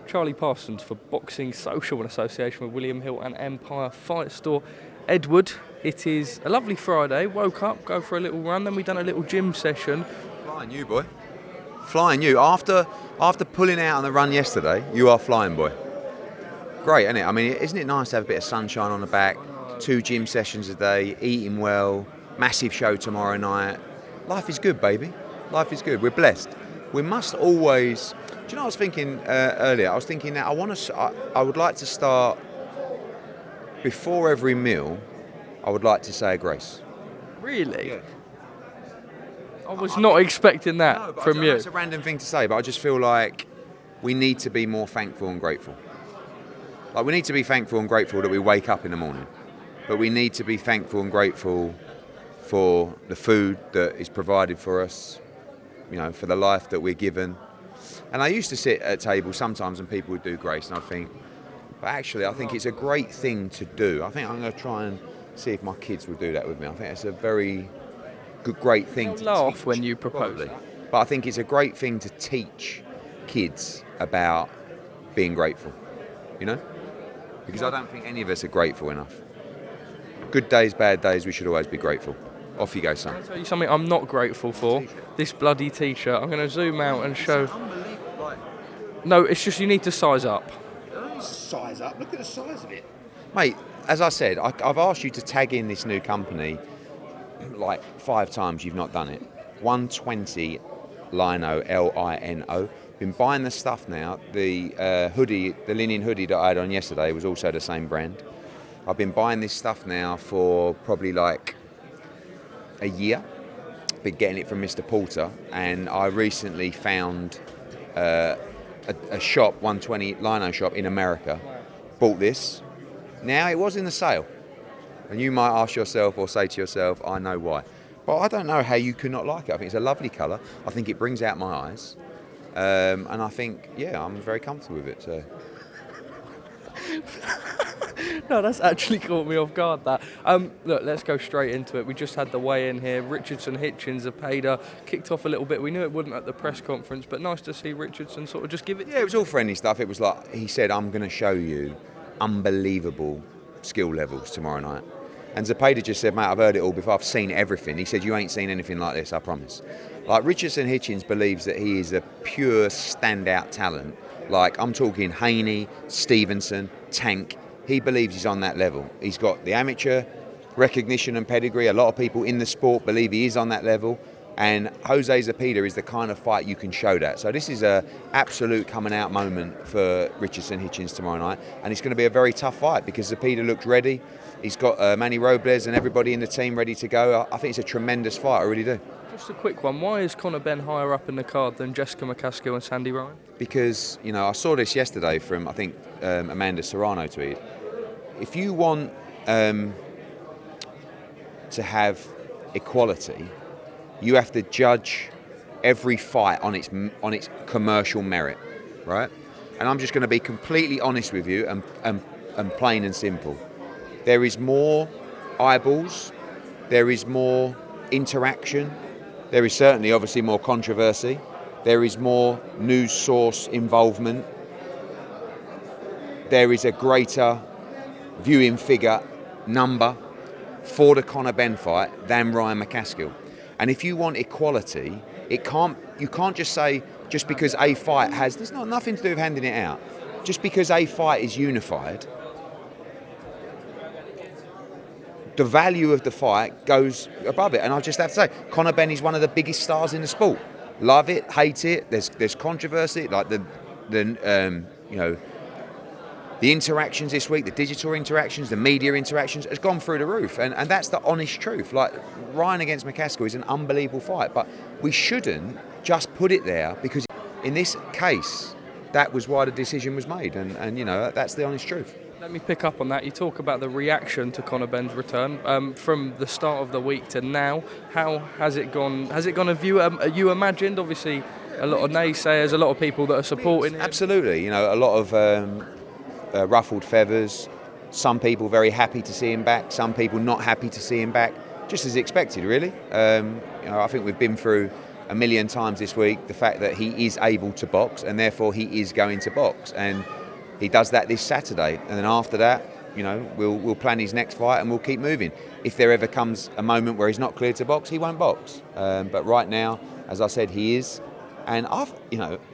Charlie Parsons for Boxing Social in association with William Hill and Empire Fight Store. Edward, it is a lovely Friday. Woke up, go for a little run, then we done a little gym session. Flying you, boy. Flying you. After pulling out on the run yesterday, you are flying, boy. Great, isn't it? I mean, isn't it nice to have a bit of sunshine on the back, 2 gym sessions a day, eating well, massive show tomorrow night. Life is good, baby. Life is good. We're blessed. We must always... Do you know what I was thinking earlier? I was thinking that I would like to start, before every meal, I would like to say a grace. Really? Yeah. I was not expecting that from you. It's a random thing to say, but I just feel like we need to be more thankful and grateful. Like, we need to be thankful and grateful that we wake up in the morning. But we need to be thankful and grateful for the food that is provided for us, you know, for the life that we're given. And I used to sit at tables sometimes and people would do grace and I'd think, but actually I think it's a great thing to do. I think I'm going to try and see if my kids will do that with me. I think it's a very good, great thing to laugh teach, when you propose. Probably. But I think it's a great thing to teach kids about being grateful, you know? Because I don't think any of us are grateful enough. Good days, bad days, we should always be grateful. Off you go, son. I'll tell you something I'm not grateful for. This bloody t-shirt. I'm going to zoom out and show... No, it's just you need to size up. Size up? Look at the size of it. Mate, as I said, I've asked you to tag in this new company like 5 times. You've not done it. 120 Lino, Lino. Been buying the stuff now. The hoodie, the linen hoodie that I had on yesterday was also the same brand. I've been buying this stuff now for probably like a year. Been getting it from Mr. Porter, and I recently found a shop, 120 Lino shop in America. Bought this. Now, it was in the sale, and you might ask yourself or say to yourself, I know why. But I don't know how you could not like it. I think it's a lovely colour. I think it brings out my eyes. And I think, yeah, I'm very comfortable with it. So. No, that's actually caught me off guard, that. Look, let's go straight into it. We just had the weigh-in here. Richardson Hitchins, a payder, kicked off a little bit. We knew it wouldn't at the press conference, but nice to see Richardson sort of just give it... Yeah, it was all friendly stuff. It was like, he said, I'm going to show you unbelievable skill levels tomorrow night. And Zepeda just said, mate, I've heard it all before. I've seen everything. He said, you ain't seen anything like this, I promise. Like, Richardson Hitchins believes that he is a pure standout talent. Like, I'm talking Haney, Stevenson, Tank. He believes he's on that level. He's got the amateur recognition and pedigree. A lot of people in the sport believe he is on that level. And Jose Zepeda is the kind of fight you can show that. So this is a absolute coming out moment for Richardson Hitchins tomorrow night. And it's going to be a very tough fight because Zepeda looks ready. He's got Manny Robles and everybody in the team ready to go. I think it's a tremendous fight, I really do. Just a quick one. Why is Conor Benn higher up in the card than Jessica McCaskill and Sandy Ryan? Because, you know, I saw this yesterday from, I think, Amanda Serrano tweeted. If you want to have equality, you have to judge every fight on its commercial merit, right? And I'm just going to be completely honest with you and plain and simple. There is more eyeballs, there is more interaction, there is certainly obviously more controversy, there is more news source involvement, there is a greater viewing figure number for the Conor Benn fight than Ryan McCaskill. And if you want equality, you can't just say, just because a fight has, there's nothing to do with handing it out. Just because a fight is unified, the value of the fight goes above it. And I just have to say, Conor Benn is one of the biggest stars in the sport. Love it, hate it. There's controversy, like the interactions this week, the digital interactions, the media interactions, has gone through the roof. And that's the honest truth. Like, Ryan against McCaskill is an unbelievable fight, but we shouldn't just put it there because in this case, that was why the decision was made. And you know, that's the honest truth. Let me pick up on that. You talk about the reaction to Conor Benn's return from the start of the week to now. How has it gone? Has it gone as you imagined? Obviously, A lot of naysayers, a lot of people that are supporting him. Absolutely, you know, a lot of ruffled feathers. Some people very happy to see him back. Some people not happy to see him back. Just as expected, really. You know, I think we've been through a million times this week the fact that he is able to box, and therefore he is going to box, and he does that this Saturday. And then after that, you know, we'll plan his next fight and we'll keep moving. If there ever comes a moment where he's not cleared to box, he won't box. But right now, as I said, he is. And I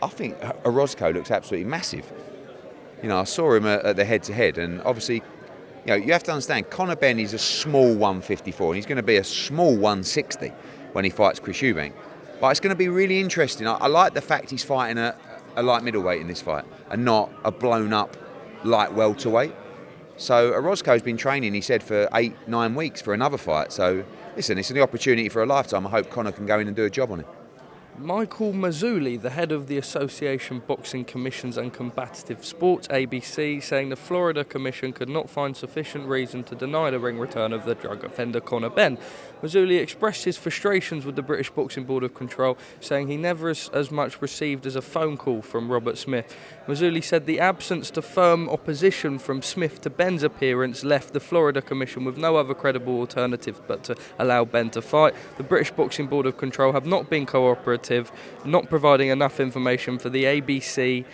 think Orozco looks absolutely massive. You know, I saw him at the head-to-head, and obviously, you know, you have to understand, Conor Benn is a small 154, and he's going to be a small 160 when he fights Chris Eubank. But it's going to be really interesting. I like the fact he's fighting a light middleweight in this fight, and not a blown-up light welterweight. So Orozco's been training, he said, for 8-9 weeks for another fight. So, listen, it's an opportunity for a lifetime. I hope Conor can go in and do a job on it. Michael Mazzulli, the head of the Association Boxing Commissions and Combative Sports, ABC, saying the Florida Commission could not find sufficient reason to deny the ring return of the drug offender Conor Benn. Mazzulli expressed his frustrations with the British Boxing Board of Control, saying he never as much received as a phone call from Robert Smith. Mazzulli said the absence to firm opposition from Smith to Benn's appearance left the Florida Commission with no other credible alternative but to allow Benn to fight. The British Boxing Board of Control have not been cooperative, not providing enough information for the ABC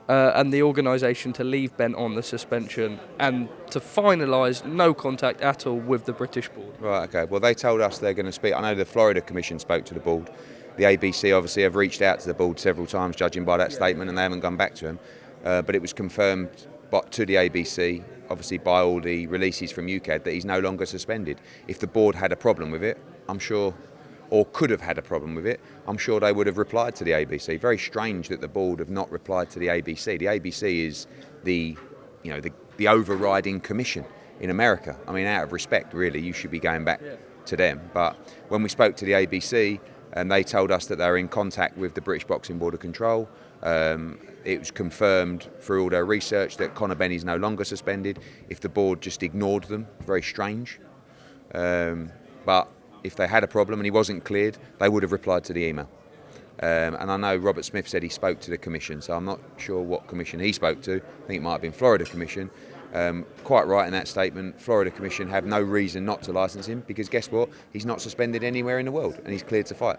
and the organisation to leave Benn on the suspension, and to finalise no contact at all with the British board. Right, okay. Well, they told us they're going to speak. I know the Florida Commission spoke to the board. The ABC obviously have reached out to the board several times, judging by that statement, and they haven't gone back to him. But it was confirmed to the ABC, obviously by all the releases from UKAD, that he's no longer suspended. If the board had a problem with it, I'm sure, or could have had a problem with it, I'm sure they would have replied to the ABC. Very strange that the board have not replied to the ABC. The ABC is the overriding commission in America. I mean, out of respect, really, you should be going back to them. But when we spoke to the ABC, and they told us that they were in contact with the British Boxing Board of Control, it was confirmed through all their research that Conor Benn is no longer suspended. If the board just ignored them, very strange. But if they had a problem and he wasn't cleared, they would have replied to the email. And I know Robert Smith said he spoke to the commission, so I'm not sure what commission he spoke to. I think it might have been Florida Commission. Quite right in that statement. Florida Commission have no reason not to licence him, because guess what? He's not suspended anywhere in the world and he's cleared to fight.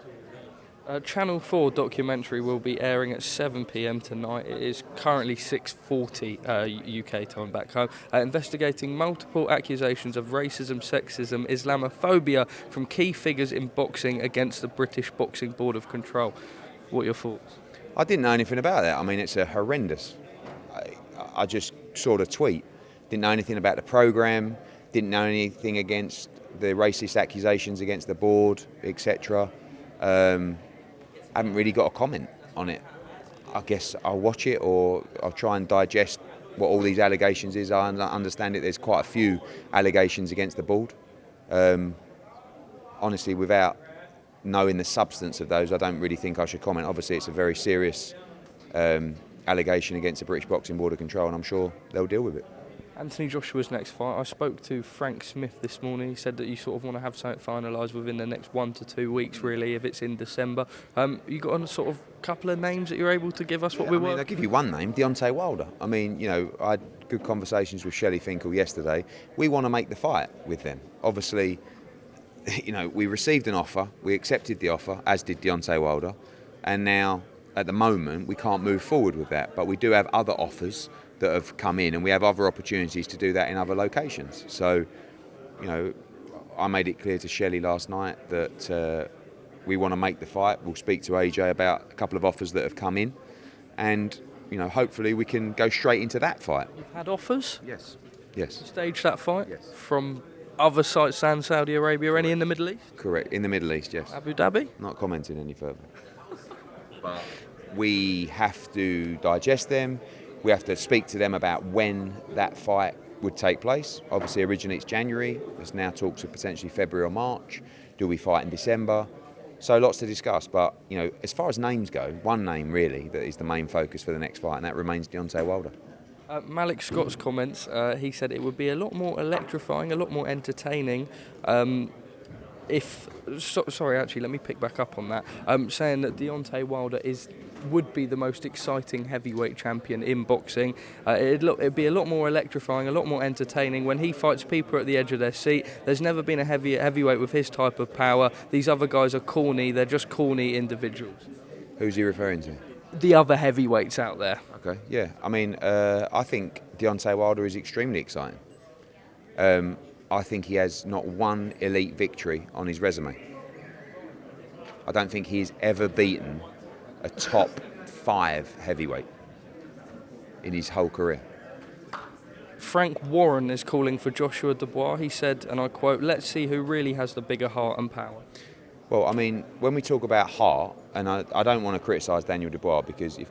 Channel 4 documentary will be airing at 7 p.m. tonight. It is currently 6:40 UK time back home, investigating multiple accusations of racism, sexism, Islamophobia from key figures in boxing against the British Boxing Board of Control. What are your thoughts? I didn't know anything about that. I mean, it's a horrendous. I just saw the tweet. Didn't know anything about the programme. Didn't know anything against the racist accusations against the board, etc. Haven't really got a comment on it. I guess I'll watch it, or I'll try and digest what all these allegations is. I understand it. There's quite a few allegations against the board. Honestly, without knowing the substance of those, I don't really think I should comment. Obviously, it's a very serious allegation against the British Boxing Board of Control, and I'm sure they'll deal with it. Anthony Joshua's next fight. I spoke to Frank Smith this morning. He said that you sort of want to have something finalised within the next 1 to 2 weeks, really, if it's in December. You got a sort of couple of names that you're able to give us? I'll give you one name, Deontay Wilder. I mean, you know, I had good conversations with Shelley Finkel yesterday. We want to make the fight with them. Obviously, you know, we received an offer. We accepted the offer, as did Deontay Wilder. And now, at the moment, we can't move forward with that. But we do have other offers that have come in, and we have other opportunities to do that in other locations. So, you know, I made it clear to Shelley last night that we want to make the fight. We'll speak to AJ about a couple of offers that have come in, and, you know, hopefully we can go straight into that fight. You've had offers? Yes. Stage that fight? Yes. From other sites than Saudi Arabia, or any in the Middle East? Correct, in the Middle East, yes. Abu Dhabi? Not commenting any further. But we have to digest them. We have to speak to them about when that fight would take place. Obviously, originally it's January. There's now talks of potentially February or March. Do we fight in December? So lots to discuss. But, you know, as far as names go, one name really that is the main focus for the next fight, and that remains Deontay Wilder. Malik Scott's comments, he said it would be a lot more electrifying, a lot more entertaining sorry, actually, let me pick back up on that. Saying that Deontay Wilder is would be the most exciting heavyweight champion in boxing. It'd be a lot more electrifying, a lot more entertaining. When he fights, people are at the edge of their seat. There's never been a heavyweight with his type of power. These other guys are corny. They're just corny individuals. Who's he referring to? The other heavyweights out there. Okay, yeah. I mean, I think Deontay Wilder is extremely exciting. I think he has not one elite victory on his resume. I don't think he's ever beaten a top 5 heavyweight in his whole career. Frank Warren is calling for Joshua Dubois. He said, and I quote, "Let's see who really has the bigger heart and power." Well, I mean, when we talk about heart, and I don't want to criticise Daniel Dubois,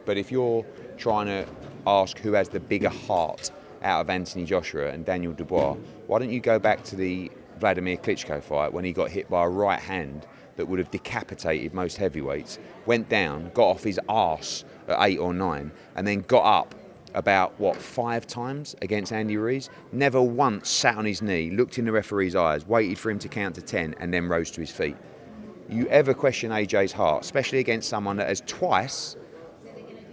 but if you're trying to ask who has the bigger heart out of Anthony Joshua and Daniel Dubois, why don't you go back to the Vladimir Klitschko fight when he got hit by a right hand that would have decapitated most heavyweights, went down, got off his arse at 8 or 9, and then got up about, 5 times against Andy Ruiz? Never once sat on his knee, looked in the referee's eyes, waited for him to count to 10, and then rose to his feet. You ever question AJ's heart, especially against someone that has twice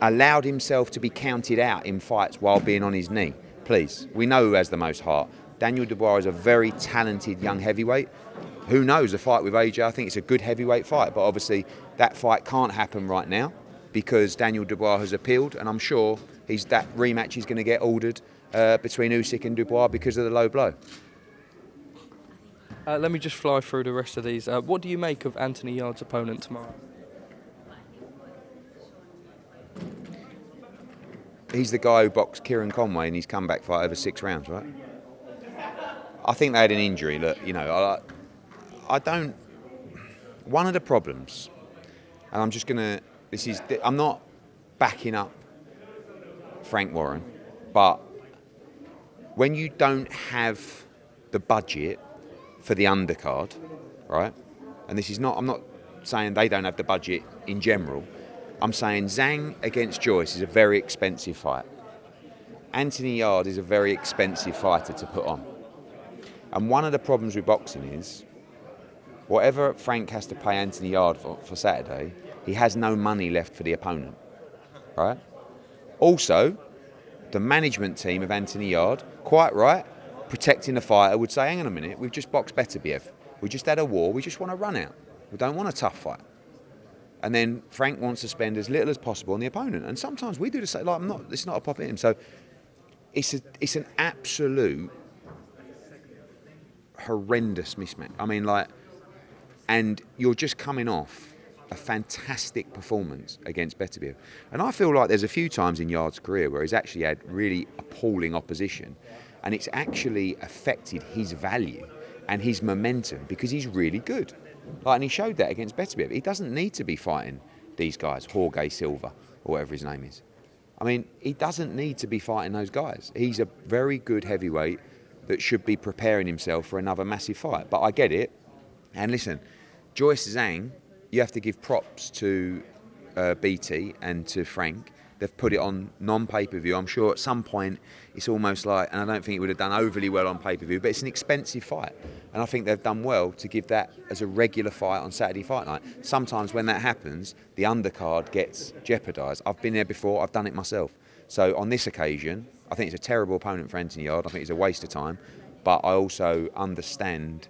allowed himself to be counted out in fights while being on his knee? Please, we know who has the most heart. Daniel Dubois is a very talented young heavyweight. Who knows, a fight with AJ, I think it's a good heavyweight fight, but obviously that fight can't happen right now because Daniel Dubois has appealed, and I'm sure that rematch is going to get ordered between Usyk and Dubois because of the low blow. Let me just fly through the rest of these. What do you make of Anthony Yarde's opponent tomorrow? He's the guy who boxed Kieran Conway in his comeback fight over 6 rounds, right? I think they had an injury. Look, I don't. One of the problems, and I'm just gonna. I'm not backing up Frank Warren, but when you don't have the budget for the undercard, right? And this is not. I'm not saying they don't have the budget in general. I'm saying Zhang against Joyce is a very expensive fight. Anthony Yarde is a very expensive fighter to put on. And one of the problems with boxing is, whatever Frank has to pay Anthony Yarde for Saturday, he has no money left for the opponent, right? Also, the management team of Anthony Yarde, quite right, protecting the fighter, would say, hang on a minute, we've just boxed Beterbiev. We just had a war, we just want to run out. We don't want a tough fight. And then Frank wants to spend as little as possible on the opponent. And sometimes we do the same, it's not a pop at him. So it's an absolute horrendous mismatch. I mean, and you're just coming off a fantastic performance against Beterbiev. And I feel like there's a few times in Yarde's career where he's actually had really appalling opposition, and it's actually affected his value and his momentum because he's really good. And he showed that against Beterbiev. He doesn't need to be fighting these guys, Jorge Silva, or whatever his name is. I mean, he doesn't need to be fighting those guys. He's a very good heavyweight that should be preparing himself for another massive fight. But I get it. And listen, Joyce Zhang, you have to give props to BT and to Frank. They've put it on non-pay-per-view. I'm sure at some point it's almost like, and I don't think it would have done overly well on pay-per-view, but it's an expensive fight. And I think they've done well to give that as a regular fight on Saturday Fight Night. Sometimes when that happens, the undercard gets jeopardised. I've been there before, I've done it myself. So on this occasion, I think it's a terrible opponent for Anthony Yarde. I think it's a waste of time. But I also understand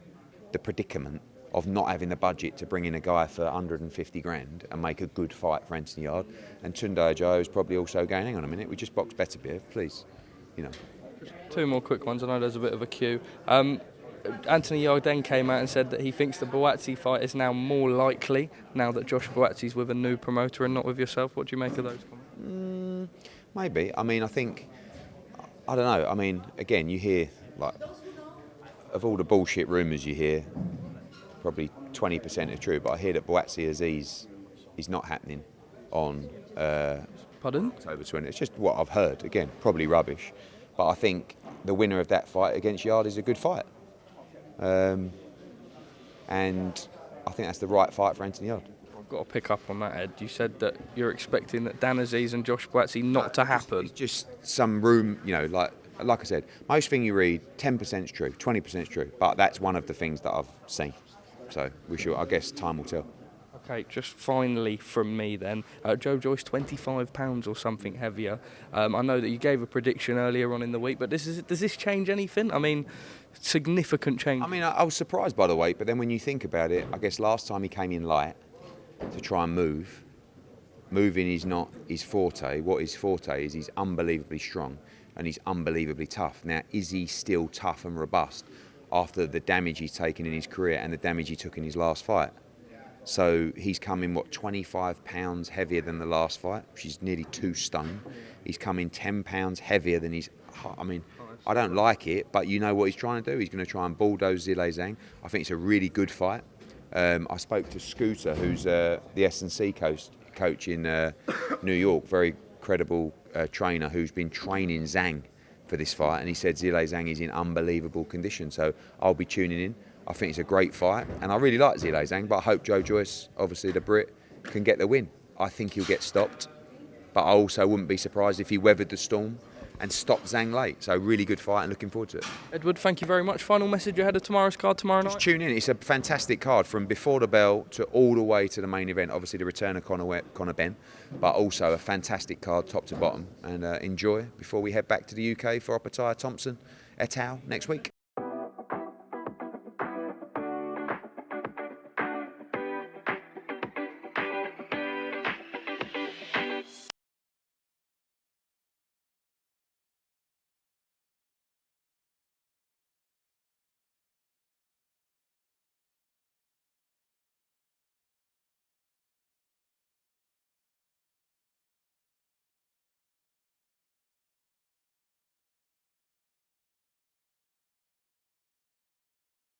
the predicament of not having the budget to bring in a guy for 150 grand and make a good fight for Anthony Yarde. And Tunde Ajayi is probably also going, hang on a minute, we just boxed Beterbiev, please. Two more quick ones. I know there's a bit of a queue. Anthony Yarde then came out and said that he thinks the Buatsi fight is now more likely now that Josh Buatsi's with a new promoter and not with yourself. What do you make of those comments? Maybe. I mean, I don't know. I mean, again, you hear, of all the bullshit rumours you hear, probably 20% are true, but I hear that Buatsi Azeez is not happening on Pardon? October 20th. It's just what I've heard. Again, probably rubbish. But I think the winner of that fight against Yarde is a good fight. And I think that's the right fight for Anthony Yarde. I've got to pick up on that, Ed. You said that you're expecting that Dan Azeez and Josh Buatsi not to happen. It's just some room, like I said, most thing you read, 10% is true, 20% is true. But that's one of the things that I've seen. So I guess time will tell. Okay, just finally from me then, Joe Joyce, £25 or something heavier. I know that you gave a prediction earlier on in the week, but does this change anything? I mean, significant change. I mean, I was surprised by the weight, but then when you think about it, I guess last time he came in light to try and move. Moving is not his forte. What his forte is, he's unbelievably strong and he's unbelievably tough. Now, is he still tough and robust after the damage he's taken in his career and the damage he took in his last fight? So he's coming, 25 pounds heavier than the last fight, which is nearly 2 stone. He's coming 10 pounds heavier than his... I mean, I don't like it, but you know what he's trying to do. He's going to try and bulldoze Zhilei Zhang. I think it's a really good fight. I spoke to Scooter, who's the S&C coach in New York, very credible trainer who's been training Zhang for this fight, and he said Zhilei Zhang is in unbelievable condition. So I'll be tuning in. I think it's a great fight, and I really like Zhilei Zhang, but I hope Joe Joyce, obviously the Brit, can get the win. I think he'll get stopped, but I also wouldn't be surprised if he weathered the storm and stopped Zhang late. So really good fight and looking forward to it. Edward, thank you very much. Final message ahead of tomorrow's card tomorrow night? Just tune in. It's a fantastic card from before the bell to all the way to the main event. Obviously the return of Conor Benn, but also a fantastic card top to bottom. And enjoy before we head back to the UK for Opataya Thompson et al. Next week.